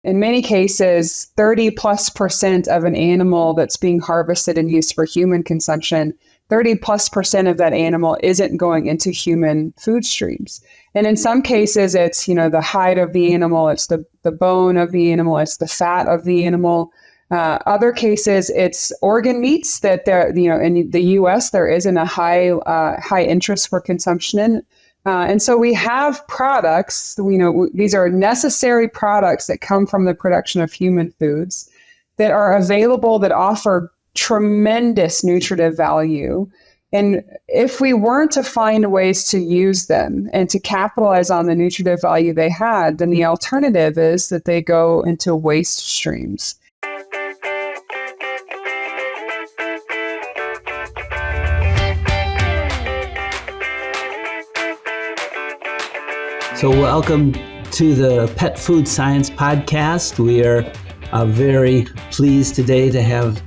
in many cases, 30+% of an animal that's being harvested and used for human consumption, 30+% of that animal isn't going into human food streams. And in some cases, it's, the hide of the animal, it's the bone of the animal, it's the fat of the animal. Other cases, it's organ meats that in the U.S. there isn't a high interest for consumption in. And so we have products, these are necessary products that come from the production of human foods that are available that offer tremendous nutritive value. And if we weren't to find ways to use them and to capitalize on the nutritive value they had, then the alternative is that they go into waste streams. So welcome to the Pet Food Science Podcast. We are very pleased today to have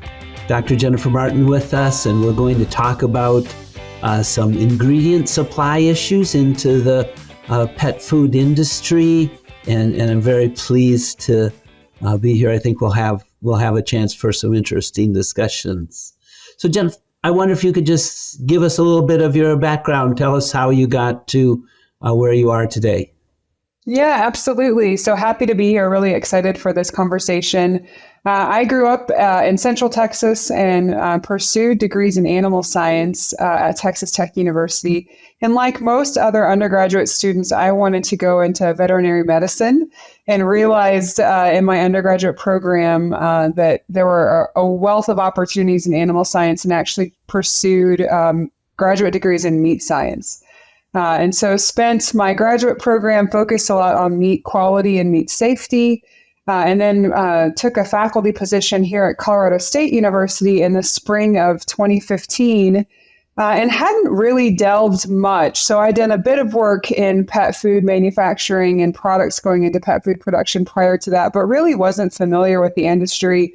Dr. Jennifer Martin with us, and we're going to talk about some ingredient supply issues into the pet food industry, and I'm very pleased to be here. I think we'll have a chance for some interesting discussions. So Jennifer, I wonder if you could just give us a little bit of your background. Tell us how you got to where you are today. Yeah, absolutely. So happy to be here. Really excited for this conversation. I grew up in Central Texas and pursued degrees in animal science at Texas Tech University. And like most other undergraduate students, I wanted to go into veterinary medicine and realized in my undergraduate program that there were a wealth of opportunities in animal science, and actually pursued graduate degrees in meat science. And so spent my graduate program focused a lot on meat quality and meat safety, and then took a faculty position here at Colorado State University in the spring of 2015, and hadn't really delved much. So I did a bit of work in pet food manufacturing and products going into pet food production prior to that, but really wasn't familiar with the industry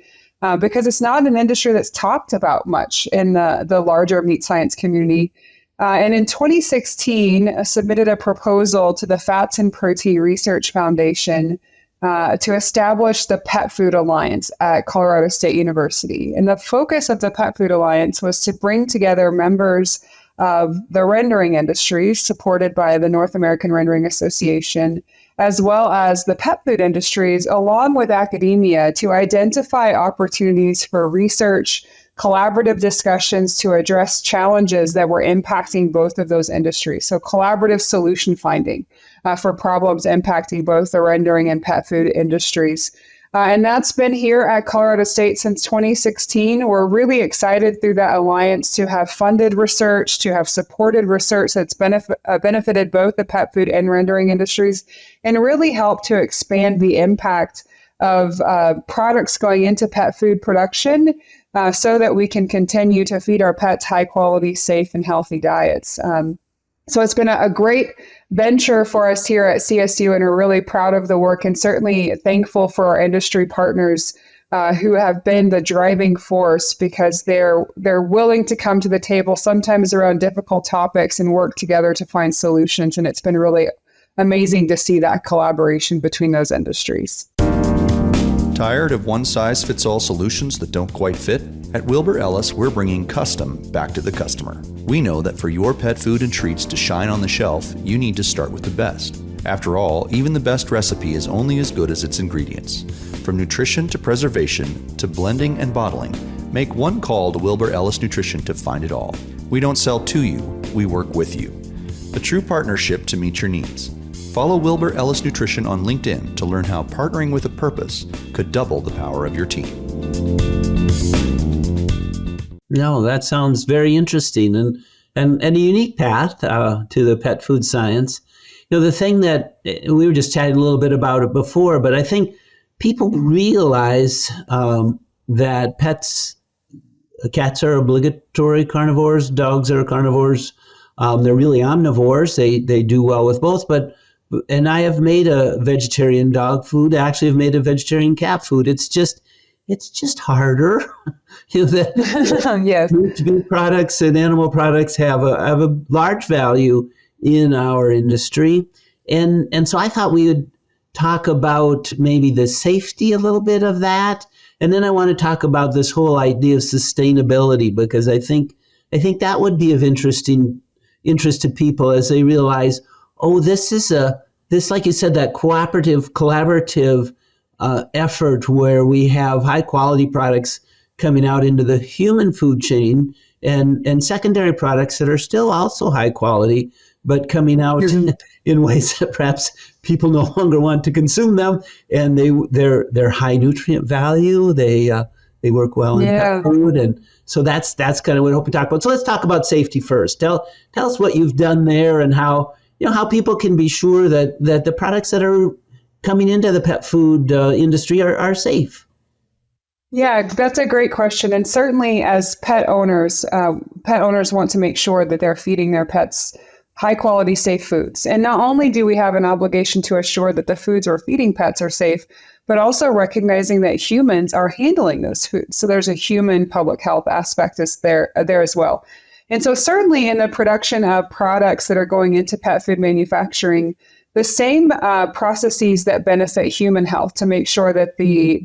because it's not an industry that's talked about much in the larger meat science community. And in 2016, I submitted a proposal to the Fats and Protein Research Foundation to establish the Pet Food Alliance at Colorado State University. And the focus of the Pet Food Alliance was to bring together members of the rendering industry, supported by the North American Rendering Association, as well as the pet food industries, along with academia, to identify opportunities for research, collaborative discussions to address challenges that were impacting both of those industries. So collaborative solution finding for problems impacting both the rendering and pet food industries. And that's been here at Colorado State since 2016. We're really excited through that alliance to have funded research, to have supported research that's benefited both the pet food and rendering industries, and really helped to expand the impact of products going into pet food production so that we can continue to feed our pets high quality, safe, and healthy diets. So it's been a great venture for us here at CSU, and we're really proud of the work, and certainly thankful for our industry partners who have been the driving force, because they're willing to come to the table sometimes around difficult topics and work together to find solutions. And it's been really amazing to see that collaboration between those industries. Tired of one-size-fits-all solutions that don't quite fit? At Wilbur Ellis, we're bringing custom back to the customer. We know that for your pet food and treats to shine on the shelf, you need to start with the best. After all, even the best recipe is only as good as its ingredients. From nutrition to preservation to blending and bottling, make one call to Wilbur Ellis Nutrition to find it all. We don't sell to you, we work with you. A true partnership to meet your needs. Follow Wilbur Ellis Nutrition on LinkedIn to learn how partnering with a purpose could double the power of your team. No, that sounds very interesting and a unique path to the pet food science. The thing that we were just chatting a little bit about it before, but I think people realize that cats are obligatory carnivores, dogs are carnivores. They're really omnivores. They do well with both, and I have made a vegetarian dog food. I actually have made a vegetarian cat food. It's just harder. Yes. Meat products and animal products have a large value in our industry, and so I thought we would talk about maybe the safety a little bit of that. And then I want to talk about this whole idea of sustainability, because I think that would be of interest to people as they realize, oh, this, like you said, that collaborative effort where we have high quality products coming out into the human food chain and secondary products that are still also high quality, but coming out in ways that perhaps people no longer want to consume them, and they're high nutrient value. They work well in pet food, and so that's kind of what I hope we talk about. So let's talk about safety first. Tell us what you've done there and how people can be sure that the products that are coming into the pet food industry are safe. Yeah, that's a great question. And certainly as pet owners want to make sure that they're feeding their pets high quality, safe foods. And not only do we have an obligation to assure that the foods we're feeding pets are safe, but also recognizing that humans are handling those foods. So there's a human public health aspect there as well. And so certainly in the production of products that are going into pet food manufacturing, the same processes that benefit human health to make sure that the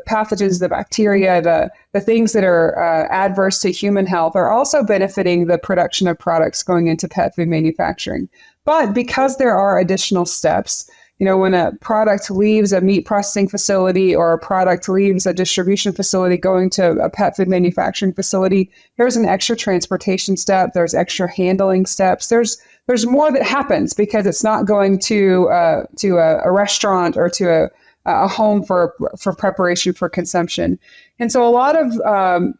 pathogens, the bacteria, the things that are adverse to human health are also benefiting the production of products going into pet food manufacturing. But because there are additional steps, when a product leaves a meat processing facility or a product leaves a distribution facility going to a pet food manufacturing facility, there's an extra transportation step, there's extra handling steps, there's more that happens because it's not going to a restaurant or to a home for preparation for consumption. And so a lot of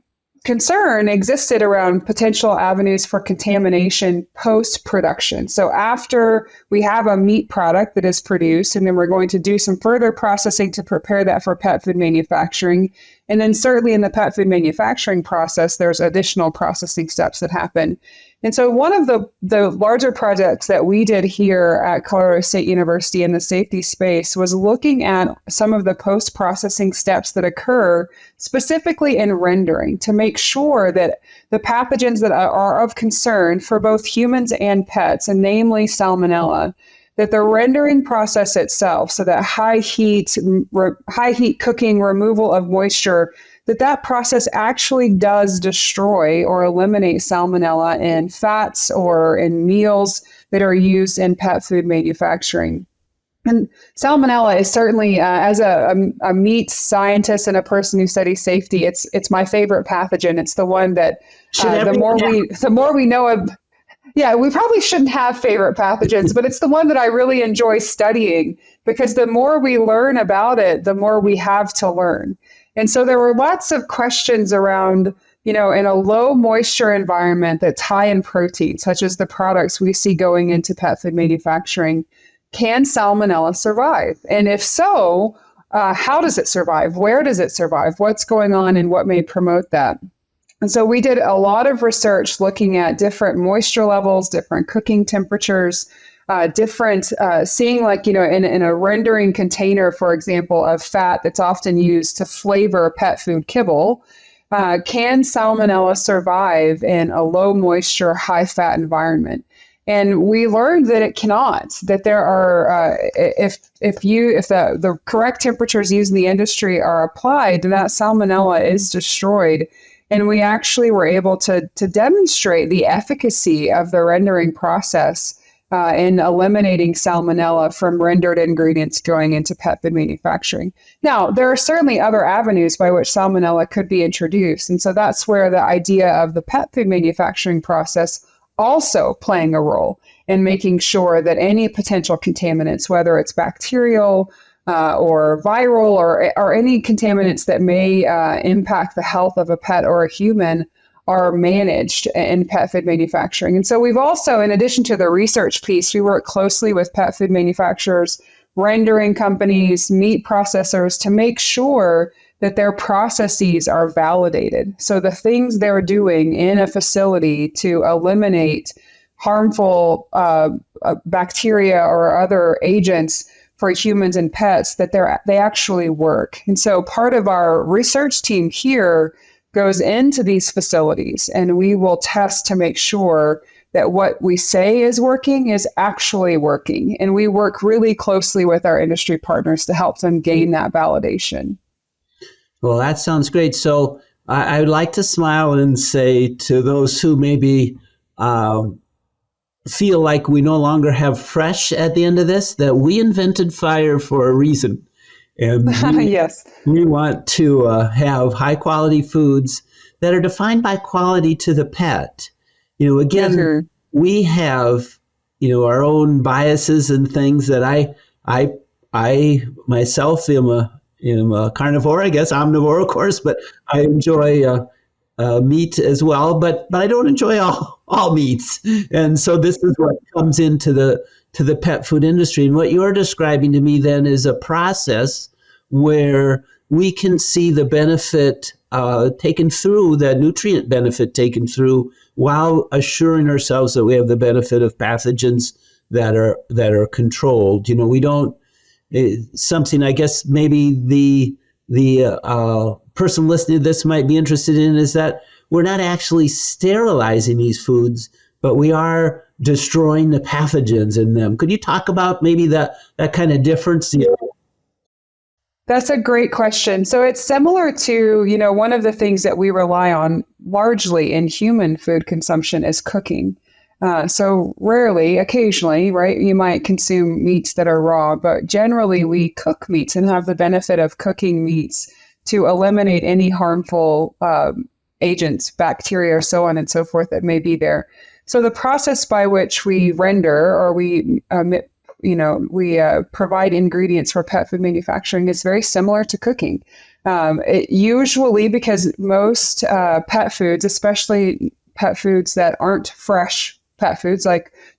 concern existed around potential avenues for contamination post-production. So after we have a meat product that is produced, and then we're going to do some further processing to prepare that for pet food manufacturing. And then certainly in the pet food manufacturing process, there's additional processing steps that happen. And so one of the larger projects that we did here at Colorado State University in the safety space was looking at some of the post-processing steps that occur specifically in rendering to make sure that the pathogens that are of concern for both humans and pets, and namely Salmonella, that the rendering process itself, so that high heat cooking, removal of moisture, that process actually does destroy or eliminate Salmonella in fats or in meals that are used in pet food manufacturing. And Salmonella is certainly, as a meat scientist and a person who studies safety, it's my favorite pathogen. It's the one that the more we know of. Yeah, we probably shouldn't have favorite pathogens, but it's the one that I really enjoy studying because the more we learn about it, the more we have to learn. And so there were lots of questions around, in a low moisture environment that's high in protein, such as the products we see going into pet food manufacturing, can Salmonella survive? And if so, how does it survive? Where does it survive? What's going on and what may promote that? And so we did a lot of research looking at different moisture levels, different cooking temperatures, seeing like, in a rendering container, for example, of fat that's often used to flavor pet food kibble, can Salmonella survive in a low moisture, high fat environment? And we learned that it cannot, that there are, if the correct temperatures used in the industry are applied, then that Salmonella is destroyed. And we actually were able to demonstrate the efficacy of the rendering process in eliminating Salmonella from rendered ingredients going into pet food manufacturing. Now, there are certainly other avenues by which Salmonella could be introduced. And so that's where the idea of the pet food manufacturing process also playing a role in making sure that any potential contaminants, whether it's bacterial, or viral or any contaminants that may impact the health of a pet or a human are managed in pet food manufacturing. And so we've also, in addition to the research piece, we work closely with pet food manufacturers, rendering companies, meat processors to make sure that their processes are validated. So the things they're doing in a facility to eliminate harmful bacteria or other agents for humans and pets, that they actually work. And so part of our research team here goes into these facilities, and we will test to make sure that what we say is working is actually working. And we work really closely with our industry partners to help them gain that validation. Well, that sounds great. So I would like to smile and say to those who maybe feel like we no longer have fresh at the end of this, that we invented fire for a reason. And yes, we want to have high quality foods that are defined by quality to the pet. Again, we have, our own biases and things that I myself am a carnivore, I guess, omnivore, of course, but I enjoy meat as well, but I don't enjoy all meats. And so this is what comes into the pet food industry. And what you're describing to me then is a process where we can see the benefit taken through, the nutrient benefit taken through, while assuring ourselves that we have the benefit of pathogens that are controlled. We don't, something I guess maybe the person listening to this might be interested in is that we're not actually sterilizing these foods, but we are destroying the pathogens in them. Could you talk about maybe that kind of difference? That's a great question. So it's similar to, one of the things that we rely on largely in human food consumption is cooking. So rarely, occasionally, right, you might consume meats that are raw, but generally we cook meats and have the benefit of cooking meats to eliminate any harmful agents, bacteria, or so on and so forth that may be there. So the process by which we render or we provide ingredients for pet food manufacturing is very similar to cooking. It usually, because most pet foods, especially pet foods that aren't fresh pet foods,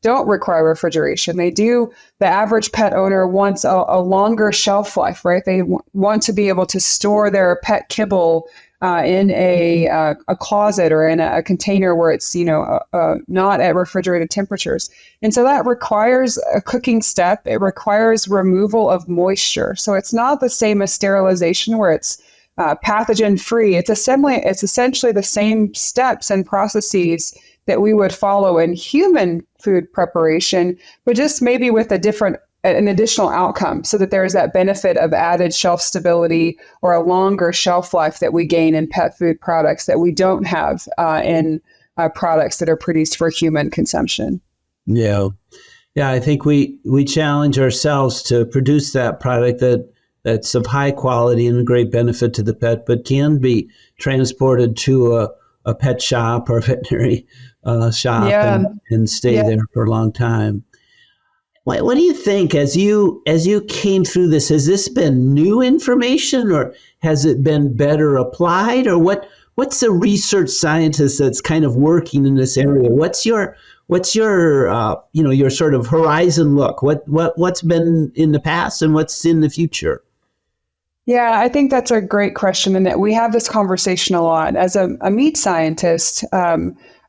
don't require refrigeration. The average pet owner wants a longer shelf life, right? They want to be able to store their pet kibble in a closet or in a container where it's, not at refrigerated temperatures. And so that requires a cooking step. It requires removal of moisture. So it's not the same as sterilization where it's pathogen free. It's essentially the same steps and processes that we would follow in human food preparation, but just maybe with an additional outcome so that there is that benefit of added shelf stability or a longer shelf life that we gain in pet food products that we don't have in products that are produced for human consumption. Yeah. I think we challenge ourselves to produce that product that's of high quality and a great benefit to the pet, but can be transported to a pet shop or a veterinary shop and stay there for a long time. What do you think as you came through this? Has this been new information or has it been better applied? Or what's the research scientist that's kind of working in this area? What's your your sort of horizon look? What's been in the past and what's in the future? Yeah, I think that's a great question, and that we have this conversation a lot. As a meat scientist,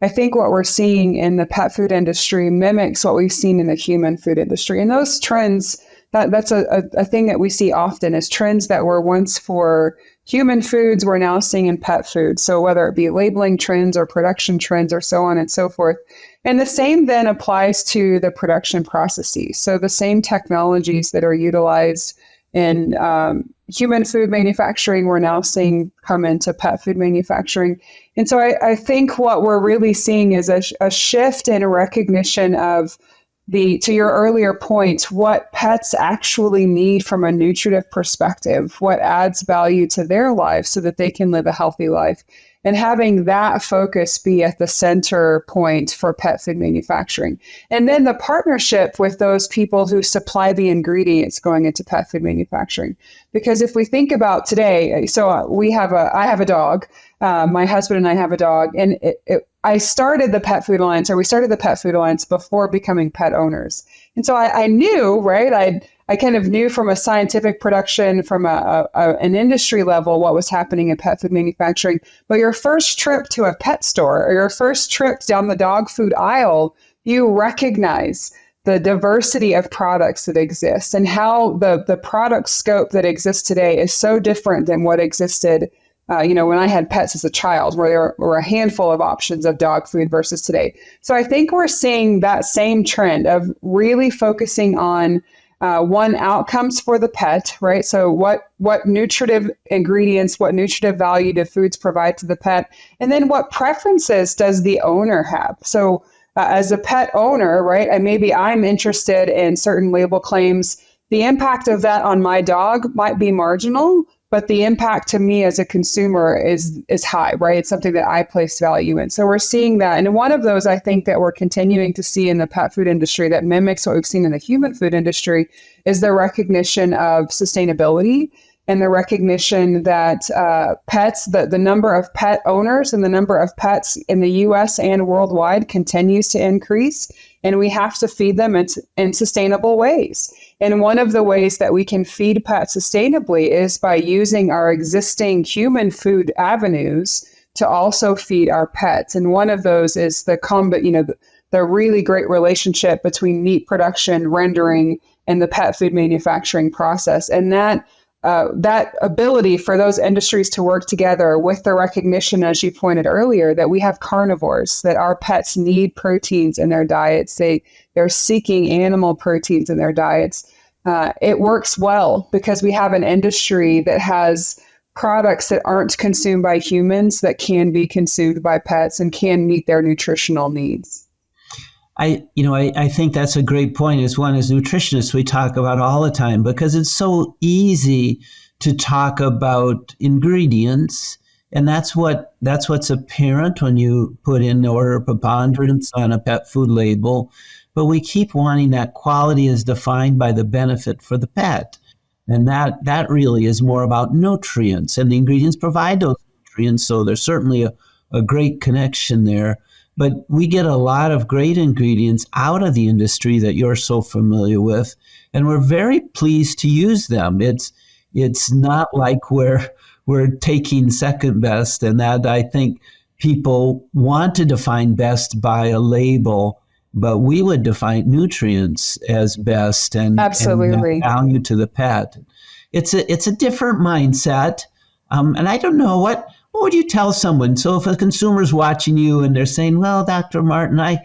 I think what we're seeing in the pet food industry mimics what we've seen in the human food industry. And those trends, that's a thing that we see often, is trends that were once for human foods, we're now seeing in pet food. So whether it be labeling trends or production trends or so on and so forth. And the same then applies to the production processes. So the same technologies that are utilized in human food manufacturing, we're now seeing come into pet food manufacturing. And so I think what we're really seeing is a shift in recognition of to your earlier point, what pets actually need from a nutritive perspective, what adds value to their lives so that they can live a healthy life. And having that focus be at the center point for pet food manufacturing. And then the partnership with those people who supply the ingredients going into pet food manufacturing. Because if we think about today, so I have a dog, my husband and I have a dog, and we started the Pet Food Alliance before becoming pet owners. And so I knew, right? I kind of knew from a scientific production, from an industry level, what was happening in pet food manufacturing. But your first trip to a pet store or your first trip down the dog food aisle, you recognize the diversity of products that exist and how the product scope that exists today is so different than what existed when I had pets as a child, where there were a handful of options of dog food versus today. So I think we're seeing that same trend of really focusing on one, outcomes for the pet, right? So what nutritive ingredients, what nutritive value do foods provide to the pet? And then what preferences does the owner have? So as a pet owner, right, and maybe I'm interested in certain label claims, the impact of that on my dog might be marginal, but the impact to me as a consumer is high, right? It's something that I place value in. So we're seeing that. And one of those, I think, that we're continuing to see in the pet food industry that mimics what we've seen in the human food industry is the recognition of sustainability and the recognition that pets, the number of pet owners and the number of pets in the US and worldwide continues to increase. And we have to feed them in sustainable ways. And one of the ways that we can feed pets sustainably is by using our existing human food avenues to also feed our pets. And one of those is the really great relationship between meat production, rendering, and the pet food manufacturing process. And that ability for those industries to work together with the recognition, as you pointed earlier, that we have carnivores, that our pets need proteins in their diets. They're seeking animal proteins in their diets. It works well because we have an industry that has products that aren't consumed by humans that can be consumed by pets and can meet their nutritional needs. I think that's a great point. As nutritionists, we talk about all the time because it's so easy to talk about ingredients, and that's what's apparent when you put in the order of preponderance on a pet food label. But we keep wanting that quality is defined by the benefit for the pet, and that really is more about nutrients, and the ingredients provide those nutrients. So there's certainly a great connection there. But we get a lot of great ingredients out of the industry that you're so familiar with, and we're very pleased to use them. It's not like we're taking second best, and that I think people want to define best by a label, but we would define nutrients as best and absolutely value to the pet. It's a different mindset, and I don't know what would you tell someone? So if a consumer's watching you and they're saying, well, Dr. Martin, I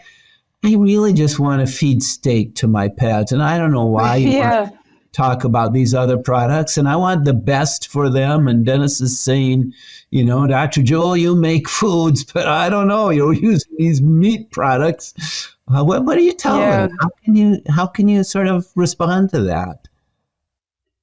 really just want to feed steak to my pets, and I don't know why you want to talk about these other products, and I want the best for them. And Dennis is saying, Dr. Joel, you make foods, but I don't know, you're using these meat products. What do you tell them? How can you sort of respond to that?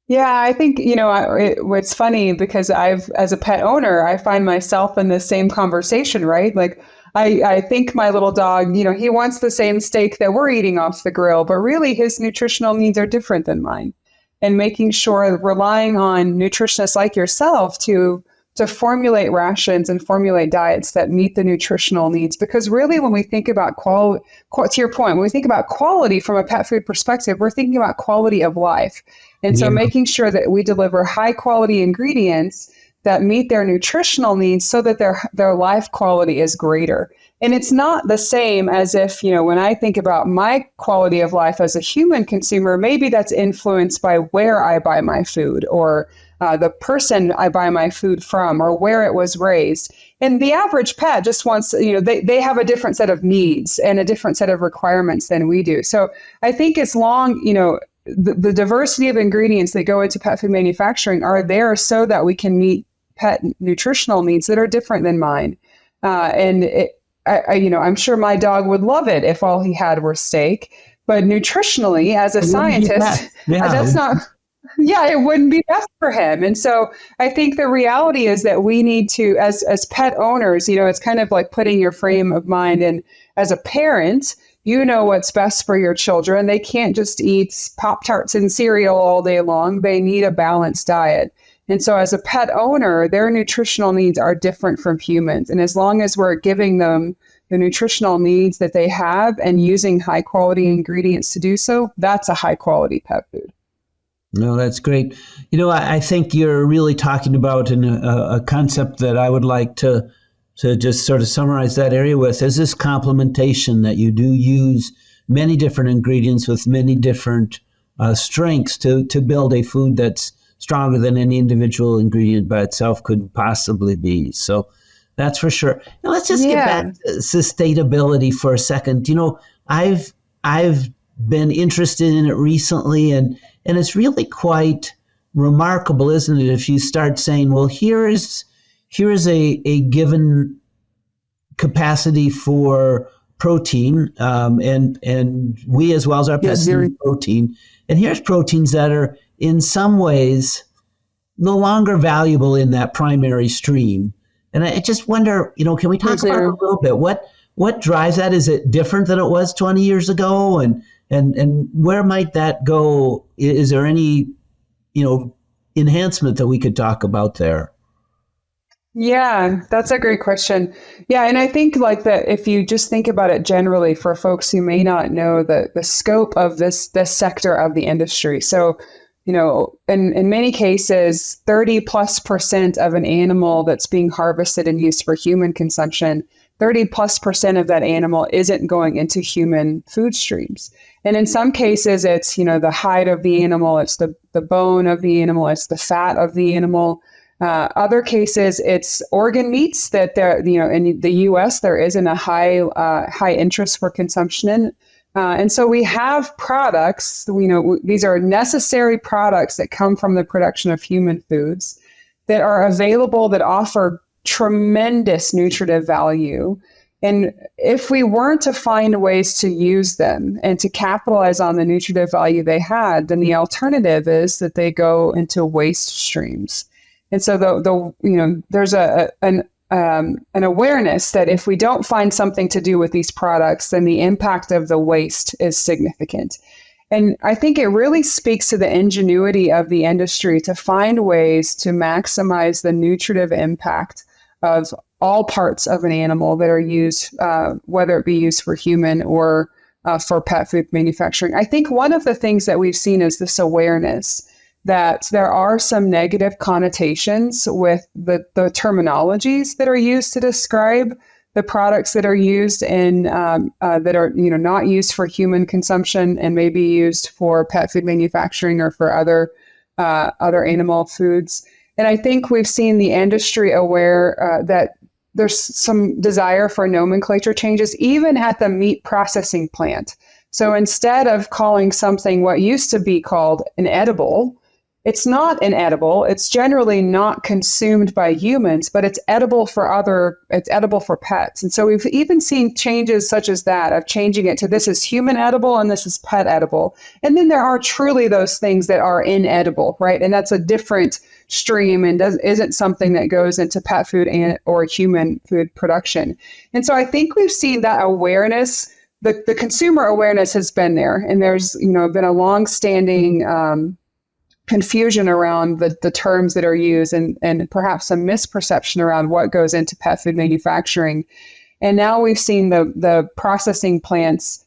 Yeah, I think, it's funny because as a pet owner, I find myself in the same conversation, right? Like I think my little dog, he wants the same steak that we're eating off the grill, but really his nutritional needs are different than mine. And making sure, relying on nutritionists like yourself to formulate rations and formulate diets that meet the nutritional needs. Because really, when we think about quality, to your point, when we think about quality from a pet food perspective, we're thinking about quality of life. And so making sure that we deliver high quality ingredients that meet their nutritional needs so that their life quality is greater. And it's not the same as if, when I think about my quality of life as a human consumer, maybe that's influenced by where I buy my food or the person I buy my food from or where it was raised. And the average pet just wants, they have a different set of needs and a different set of requirements than we do. So I think as long, the diversity of ingredients that go into pet food manufacturing are there so that we can meet pet nutritional needs that are different than mine. I'm sure my dog would love it if all he had were steak, but nutritionally, as a scientist, that's not. Yeah, it wouldn't be best for him. And so I think the reality is that we need to, as pet owners, it's kind of like putting your frame of mind in. As a parent, what's best for your children. They can't just eat Pop-Tarts and cereal all day long. They need a balanced diet. And so as a pet owner, their nutritional needs are different from humans. And as long as we're giving them the nutritional needs that they have and using high quality ingredients to do so, that's a high quality pet food. No, that's great. I think you're really talking about a concept that I would like to just sort of summarize that area with is this complementation, that you do use many different ingredients with many different strengths to build a food that's stronger than any individual ingredient by itself could possibly be. So that's for sure. Now let's just get back to sustainability for a second. I've been interested in it recently, and it's really quite remarkable, isn't it? If you start saying, well, here is a given capacity for protein, and we as well as our pets need protein, and here's proteins that are in some ways no longer valuable in that primary stream. And I just wonder, can we talk about it a little bit? What drives that? Is it different than it was 20 years ago? And where might that go? Is there any, enhancement that we could talk about there? Yeah, that's a great question. Yeah, and I think like that, if you just think about it generally for folks who may not know the scope of this sector of the industry. So, in many cases, 30+% of an animal that's being harvested and used for human consumption, 30+% of that animal isn't going into human food streams. And in some cases, it's, the hide of the animal, it's the bone of the animal, it's the fat of the animal. Other cases, it's organ meats that in the U.S. there isn't a high interest for consumption in. And so we have products, these are necessary products that come from the production of human foods that are available that offer tremendous nutritive value. And if we weren't to find ways to use them and to capitalize on the nutritive value they had, then the alternative is that they go into waste streams. And so there's an awareness that if we don't find something to do with these products, then the impact of the waste is significant. And I think it really speaks to the ingenuity of the industry to find ways to maximize the nutritive impact of all parts of an animal that are used, whether it be used for human or for pet food manufacturing. I think one of the things that we've seen is this awareness that there are some negative connotations with the terminologies that are used to describe the products that are used in that are not used for human consumption and may be used for pet food manufacturing or for other animal foods. And I think we've seen the industry aware that there's some desire for nomenclature changes, even at the meat processing plant. So instead of calling something what used to be called an edible, it's not an edible. It's generally not consumed by humans, but it's edible for pets. And so we've even seen changes such as that, of changing it to this is human edible and this is pet edible. And then there are truly those things that are inedible, right? And that's a different stream and isn't something that goes into pet food or human food production. And so I think we've seen that awareness, the consumer awareness has been there. And there's, been a long-standing confusion around the terms that are used and perhaps some misperception around what goes into pet food manufacturing. And now we've seen the processing plants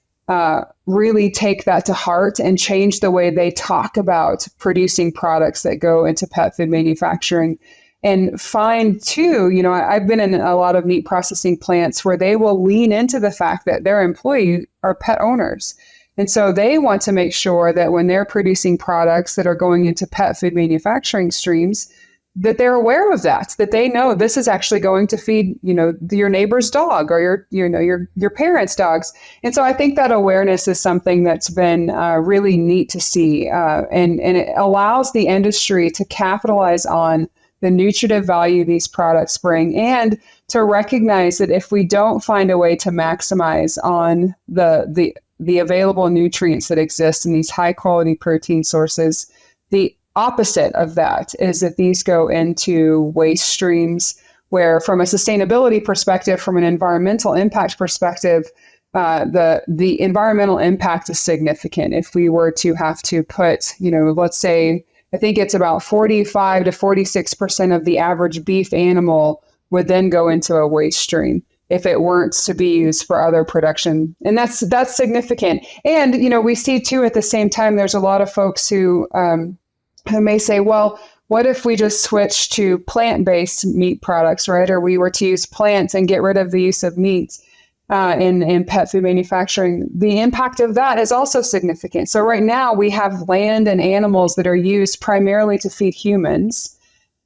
really take that to heart and change the way they talk about producing products that go into pet food manufacturing. And find too, I've been in a lot of meat processing plants where they will lean into the fact that their employees are pet owners. And so they want to make sure that when they're producing products that are going into pet food manufacturing streams, that they're aware of that they know this is actually going to feed, your neighbor's dog or your parents' dogs. And so I think that awareness is something that's been really neat to see. And it allows the industry to capitalize on the nutritive value these products bring and to recognize that if we don't find a way to maximize on the available nutrients that exist in these high quality protein sources, the opposite of that is that these go into waste streams where from a sustainability perspective, from an environmental impact perspective, the environmental impact is significant. If we were to have to put, let's say, I think it's about 45 to 46% of the average beef animal would then go into a waste stream if it weren't to be used for other production. And that's significant. And, we see too, at the same time, there's a lot of folks who may say, well, what if we just switch to plant-based meat products, right? Or we were to use plants and get rid of the use of meats. in pet food manufacturing, the impact of that is also significant. So right now we have land and animals that are used primarily to feed humans.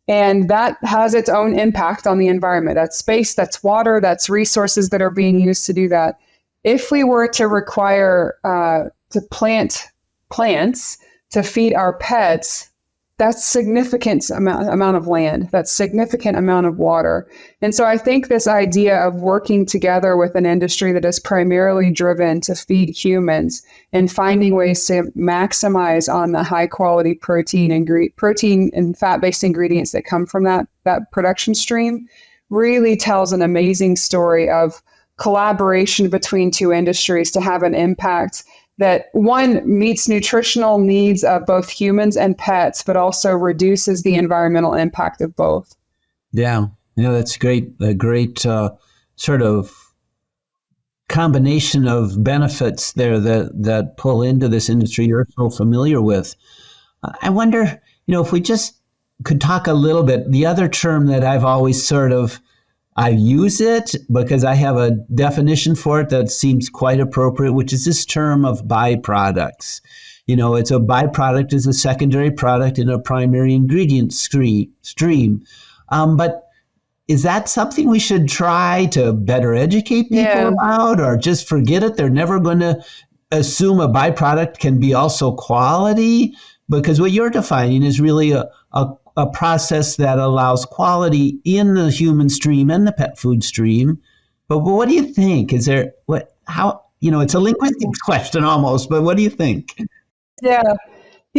And that has its own impact on the environment. That's space, that's water, that's resources that are being used to do that. If we were to require to plant plants to feed our pets, that's significant amount of land, that's significant amount of water. And so I think this idea of working together with an industry that is primarily driven to feed humans and finding ways to maximize on the high quality protein and fat-based ingredients that come from that production stream really tells an amazing story of collaboration between two industries to have an impact that, one, meets nutritional needs of both humans and pets, but also reduces the environmental impact of both. Yeah, that's great. A great sort of combination of benefits there that pull into this industry you're so familiar with. I wonder, if we just could talk a little bit, the other term that I've always I use it because I have a definition for it that seems quite appropriate, which is this term of byproducts. It's a byproduct is a secondary product in a primary ingredient stream. But is that something we should try to better educate people about, or just forget it? They're never going to assume a byproduct can be also quality, because what you're defining is really a process that allows quality in the human stream and the pet food stream. But what do you think? It's a linguistic question almost, but what do you think? Yeah.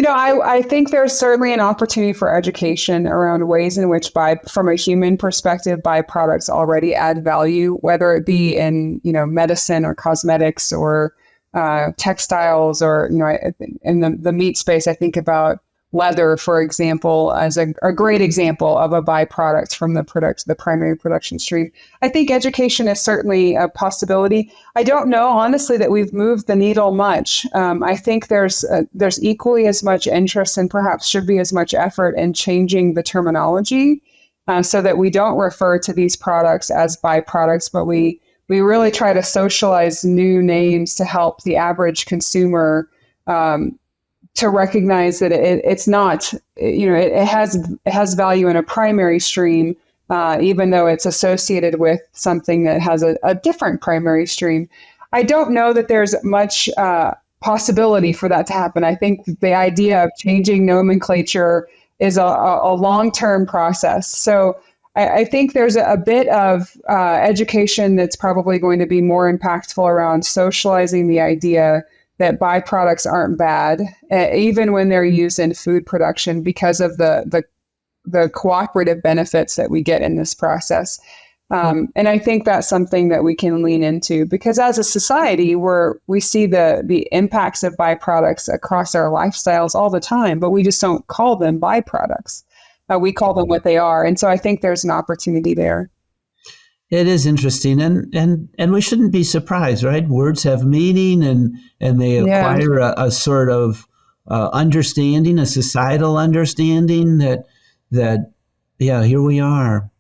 I think there's certainly an opportunity for education around ways in which from a human perspective, byproducts already add value, whether it be in, medicine or cosmetics or textiles, or, in the meat space. I think about leather, for example, as a great example of a byproduct from the primary production stream. I think education is certainly a possibility. I don't know, honestly, that we've moved the needle much. I think there's equally as much interest, and perhaps should be as much effort, in changing the terminology so that we don't refer to these products as byproducts, but we really try to socialize new names to help the average consumer to recognize that it's not, it has value in a primary stream, even though it's associated with something that has a different primary stream. I don't know that there's much possibility for that to happen. I think the idea of changing nomenclature is a long-term process. So I think there's a bit of education that's probably going to be more impactful around socializing the idea that byproducts aren't bad, even when they're used in food production, because of the cooperative benefits that we get in this process. And I think that's something that we can lean into, because as a society, we see the impacts of byproducts across our lifestyles all the time, but we just don't call them byproducts. We call them what they are. And so I think there's an opportunity there. It is interesting, and we shouldn't be surprised, right? Words have meaning, and they acquire a sort of understanding, a societal understanding that here we are.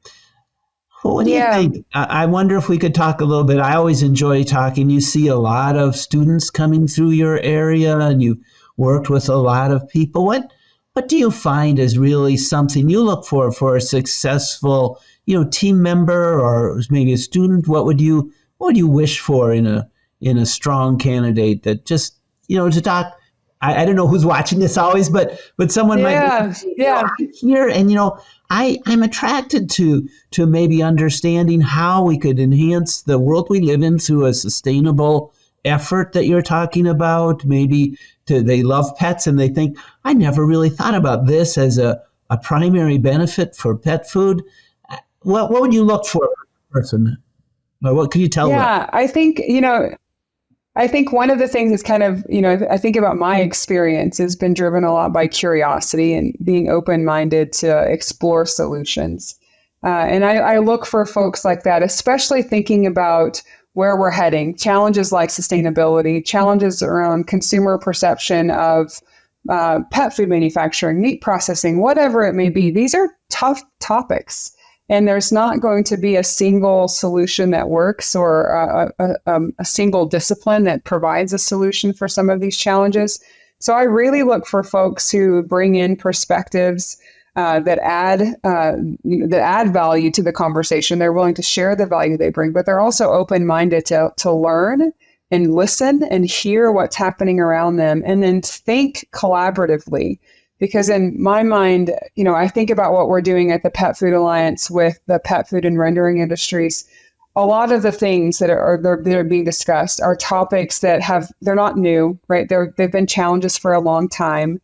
Well, what do you think? I wonder if we could talk a little bit. I always enjoy talking. You see a lot of students coming through your area, and you worked with a lot of people. What do you find is really something you look for a successful team member, or maybe a student? What would you wish for in a strong candidate that just, to talk? I don't know who's watching this always, but someone might here. And, I'm attracted to maybe understanding how we could enhance the world we live in through a sustainable effort that you're talking about. Maybe they love pets and they think, I never really thought about this as a primary benefit for pet food. What would you look for in a person? Or what can you tell them? Yeah, I think one of the things is kind of, I think about my experience has been driven a lot by curiosity and being open-minded to explore solutions. And I look for folks like that, especially thinking about where we're heading, challenges like sustainability, challenges around consumer perception of pet food manufacturing, meat processing, whatever it may be. These are tough topics. And there's not going to be a single solution that works or a single discipline that provides a solution for some of these challenges. So I really look for folks who bring in perspectives that add value to the conversation. They're willing to share the value they bring, but they're also open-minded to learn and listen and hear what's happening around them, and then think collaboratively. Because in my mind, I think about what we're doing at the Pet Food Alliance with the pet food and rendering industries. A lot of the things that are being discussed are topics that they're not new, right? They've been challenges for a long time.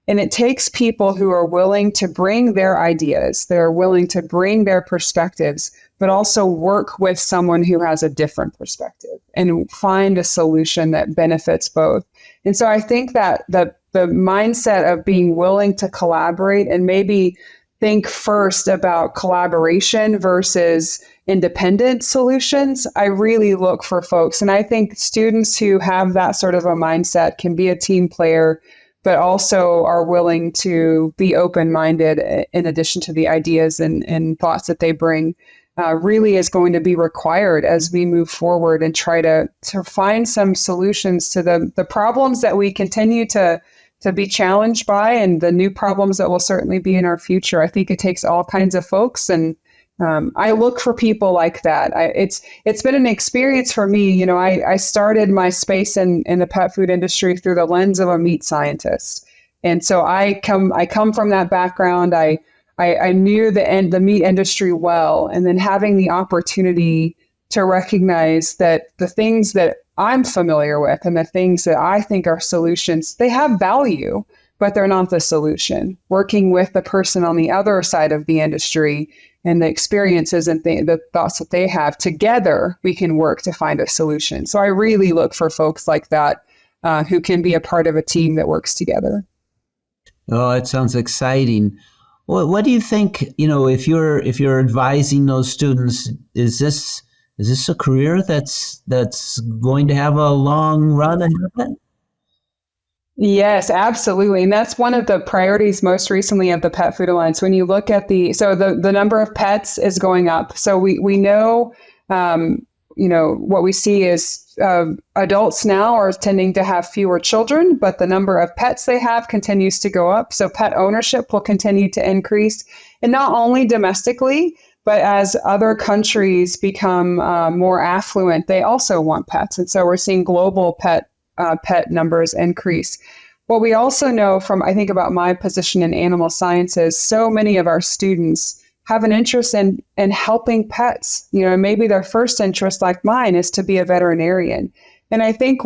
And it takes people who are willing to bring their ideas, they're willing to bring their perspectives, but also work with someone who has a different perspective and find a solution that benefits both. And so I think that the mindset of being willing to collaborate and maybe think first about collaboration versus independent solutions, I really look for folks. And I think students who have that sort of a mindset can be a team player, but also are willing to be open-minded in addition to the ideas and thoughts that they bring, really is going to be required as we move forward and try to find some solutions to the problems that we continue to be challenged by, and the new problems that will certainly be in our future. I think it takes all kinds of folks, and I look for people like that. It's been an experience for me. I started my space in the pet food industry through the lens of a meat scientist, and so I come from that background. I knew the meat industry well, and then having the opportunity to recognize that the things that I'm familiar with and the things that I think are solutions, they have value, but they're not the solution. Working with the person on the other side of the industry and the experiences and the thoughts that they have, together we can work to find a solution. So I really look for folks like that who can be a part of a team that works together. Oh, it sounds exciting. What do you think? If you're advising those students, is this a career that's going to have a long run ahead of it? Yes, absolutely. And that's one of the priorities most recently of the Pet Food Alliance. When you look at the number of pets is going up. So we know, what we see is adults now are tending to have fewer children, but the number of pets they have continues to go up. So pet ownership will continue to increase, and not only domestically, but as other countries become more affluent, they also want pets. And so we're seeing global pet numbers increase. What we also know from, I think about my position in animal sciences, so many of our students have an interest in helping pets. Maybe their first interest, like mine, is to be a veterinarian. And I think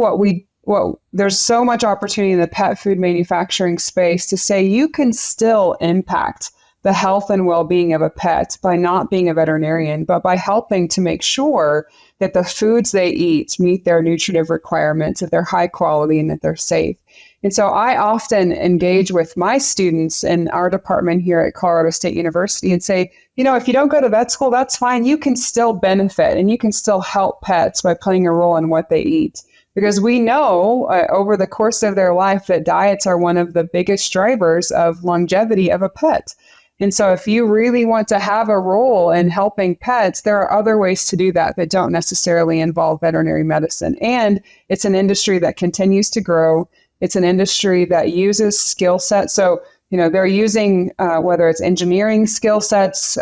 there's so much opportunity in the pet food manufacturing space to say you can still impact the health and well-being of a pet by not being a veterinarian, but by helping to make sure that the foods they eat meet their nutritive requirements, that they're high quality, and that they're safe. And so I often engage with my students in our department here at Colorado State University and say, if you don't go to vet school, that's fine. You can still benefit and you can still help pets by playing a role in what they eat. Because we know over the course of their life that diets are one of the biggest drivers of longevity of a pet. And so if you really want to have a role in helping pets, there are other ways to do that don't necessarily involve veterinary medicine. And it's an industry that continues to grow. It's an industry that uses skill sets. So, they're using, whether it's engineering skill sets,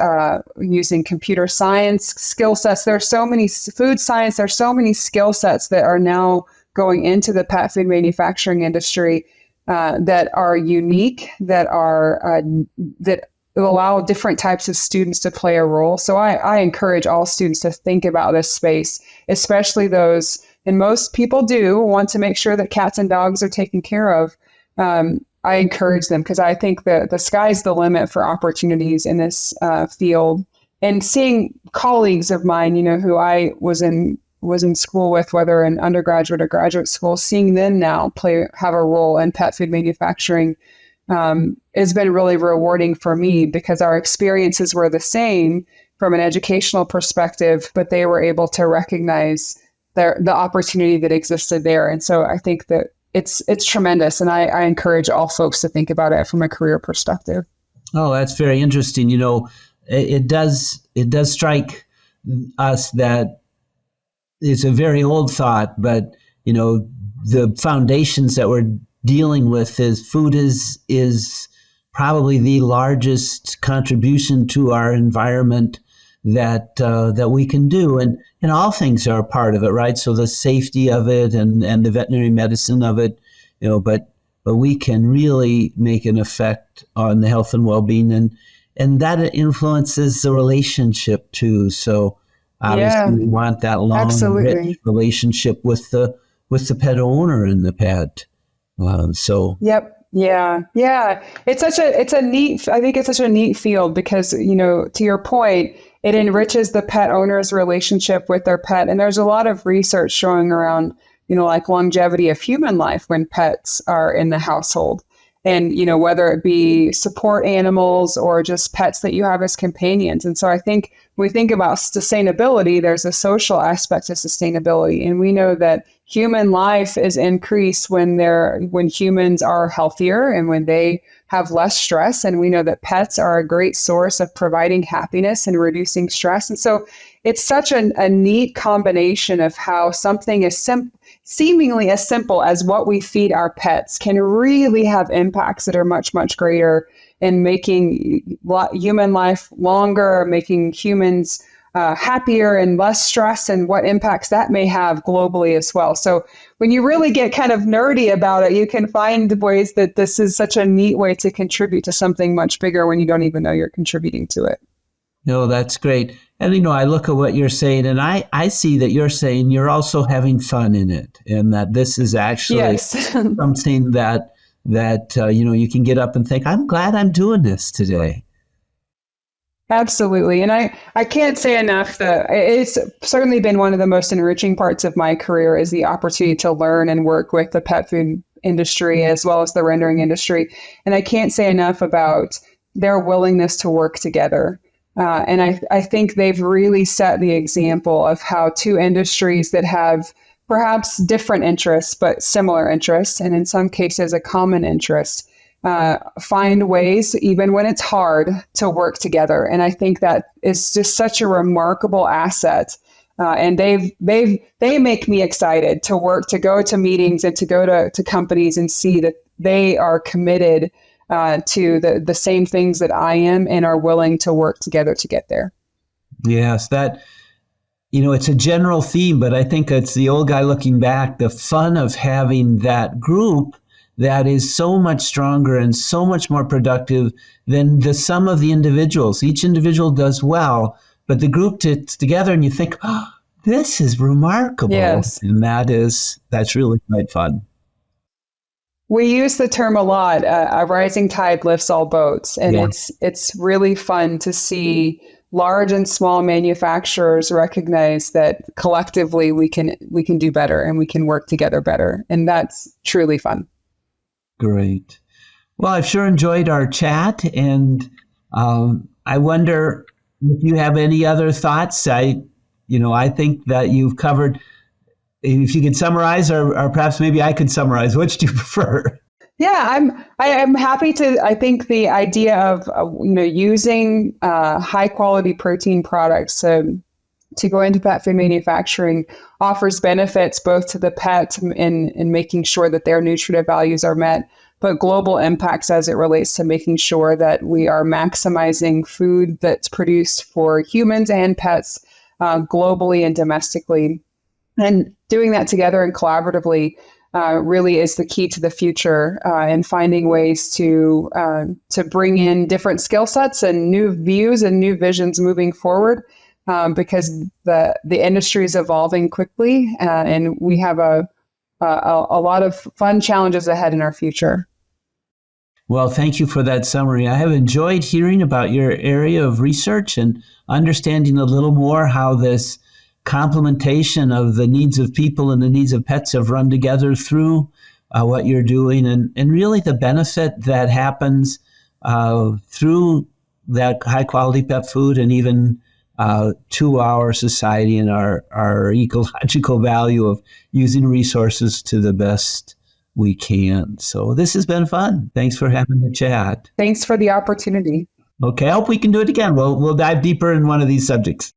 using computer science skill sets. There's so many food science. There's so many skill sets that are now going into the pet food manufacturing industry that are unique, that allow different types of students to play a role. So I encourage all students to think about this space, especially those, and most people do want to make sure that cats and dogs are taken care of. I encourage them because I think that the sky's the limit for opportunities in this field. And seeing colleagues of mine, who I was in school with, whether in undergraduate or graduate school, seeing them now have a role in pet food manufacturing has been really rewarding for me because our experiences were the same from an educational perspective, but they were able to recognize the opportunity that existed there. And so I think that it's tremendous. And I encourage all folks to think about it from a career perspective. Oh, that's very interesting. it does strike us that it's a very old thought, but the foundations that we're dealing with is food is probably the largest contribution to our environment that we can do, and all things are a part of it, right? So the safety of it and the veterinary medicine of it, but we can really make an effect on the health and well-being, and that influences the relationship too. So obviously we want that long, rich relationship with the pet owner and the pet. Yep. Yeah. I think it's such a neat field because, to your point, it enriches the pet owner's relationship with their pet. And there's a lot of research showing around, like longevity of human life when pets are in the household. And, whether it be support animals or just pets that you have as companions. And so I think when we think about sustainability, there's a social aspect to sustainability. And we know that human life is increased when humans are healthier and when they have less stress. And we know that pets are a great source of providing happiness and reducing stress. And so it's such a neat combination of how something is seemingly as simple as what we feed our pets can really have impacts that are much, much greater in making human life longer, making humans happier and less stress, and what impacts that may have globally as well. So when you really get kind of nerdy about it, you can find ways that this is such a neat way to contribute to something much bigger when you don't even know you're contributing to it. No, that's great. And, I look at what you're saying, and I see that you're saying you're also having fun in it, and that this is actually something that you can get up and think, I'm glad I'm doing this today. Absolutely. And I can't say enough that it's certainly been one of the most enriching parts of my career is the opportunity to learn and work with the pet food industry as well as the rendering industry. And I can't say enough about their willingness to work together. And I think they've really set the example of how two industries that have perhaps different interests, but similar interests, and in some cases a common interest, find ways, even when it's hard, to work together. And I think that is just such a remarkable asset. And they make me excited to work, to go to meetings and to go to companies and see that they are committed to the same things that I am and are willing to work together to get there. Yes, that, it's a general theme, but I think it's the old guy looking back, the fun of having that group that is so much stronger and so much more productive than the sum of the individuals. Each individual does well, but the group gets together and you think, oh, this is remarkable. Yes. And that's really quite fun. We use the term a lot, a rising tide lifts all boats. And it's really fun to see large and small manufacturers recognize that collectively we can do better and we can work together better. And that's truly fun. Great. Well, I've sure enjoyed our chat, and I wonder if you have any other thoughts. I think that you've covered. If you could summarize, or perhaps maybe I could summarize. Which do you prefer? Yeah, I'm happy to. I think the idea of using high quality protein products to go into pet food manufacturing offers benefits both to the pet in making sure that their nutritive values are met, but global impacts as it relates to making sure that we are maximizing food that's produced for humans and pets globally and domestically. And doing that together and collaboratively really is the key to the future, and finding ways to bring in different skill sets and new views and new visions moving forward. Because the industry is evolving quickly, and we have a lot of fun challenges ahead in our future. Well, thank you for that summary. I have enjoyed hearing about your area of research and understanding a little more how this complementation of the needs of people and the needs of pets have run together through what you're doing, and really the benefit that happens through that high quality pet food, and even to our society and our ecological value of using resources to the best we can. So this has been fun. Thanks for having the chat. Thanks for the opportunity. Okay, I hope we can do it again. We'll dive deeper in one of these subjects.